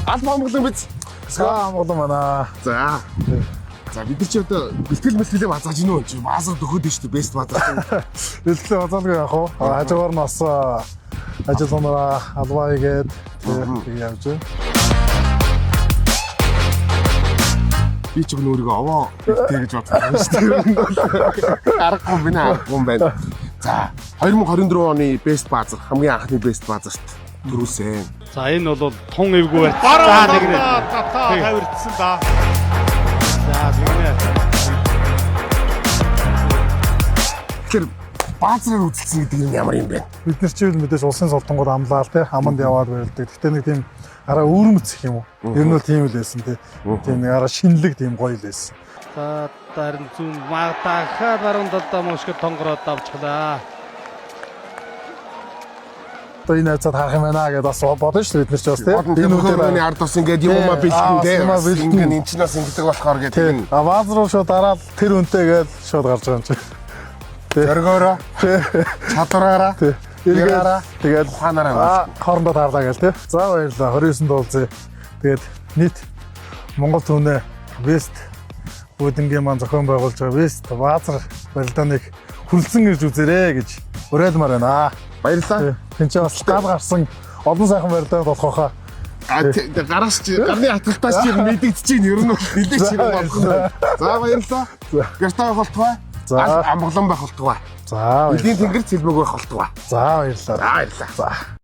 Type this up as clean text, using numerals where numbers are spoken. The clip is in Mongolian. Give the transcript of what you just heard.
Албан Монголын биз. Монголын манай. За. За бид нар ч одоо бэлтгэл мэлтгэлээ базааж гинөө чи баазар төгөөд нь шүү дээ бест баазар. Бэлтгэл базаалгүй яах вэ? Хажуугаар нь бас ажилламаараа албаа хийгээд тэг явж байна. Би ч өөрийгөө овоо бэлтгэж бодсон шүү дээ. Аргагүй би наагүй байна. За 2024 оны бест баазар хамгийн анхны бест баазарт төрүүлсэн. За энэ бол тун эвгүй байна. За нэг тавирдсан да. За тэгнэ. Тэгэхээр баазрыг үзэлцэн гэдэг нь ямар юм бэ? Бид нар ч мэдээж улсын солонгод амлаа л те хаманд яваад байлдаг. Гэхдээ нэг тийм араа өөрмөц их юм уу? Ер нь бол тийм л байсан те. Тийм нэг араа шинэлэг тийм гоё л байсан. За дарин зүүн магтаахаар баруун талдаа мөшгө тонгороод авчлаа. Энэ хэвцад харах юм байна гэдээ бас бодно шүү дээ бид нар ч бас тийм энэ үеийн ард бас ингээд юм уу бэлтгэн дээ. Ингээд энэ ч нас ингэдэг болохоор гэдэг. Бааз руу шууд дараад тэр үнтэй гээл шууд гарч байгаа юм чи. Зоргоороо. Чадвараараа. Иргээрээ тэгээд ухаанаараа хоорондоо таарлаа гээл тий. За баярлалаа 29 дуулзъя. Тэгээд нийт Монгол түүнээ Вест Будингийн маань зохион байгуулж байгаа Вест баазар барилдааныг хүрлцэн ирж үзээрэй гэж уриалмаар байна. Баярлалаа. Энд чинь бас гал гарсан олон сайхан барилдаа болох хаа. Гараас чи гарны хатгалтаас чи мэдэгдэж чинь ер нь нэлээд шиг болох. За баярлалаа. Гэртээ болтугай. За амглан байх болтугай. За эдийн тэнгэр цэлмэг байх болтугай. За баярлалаа. За баярлалаа. За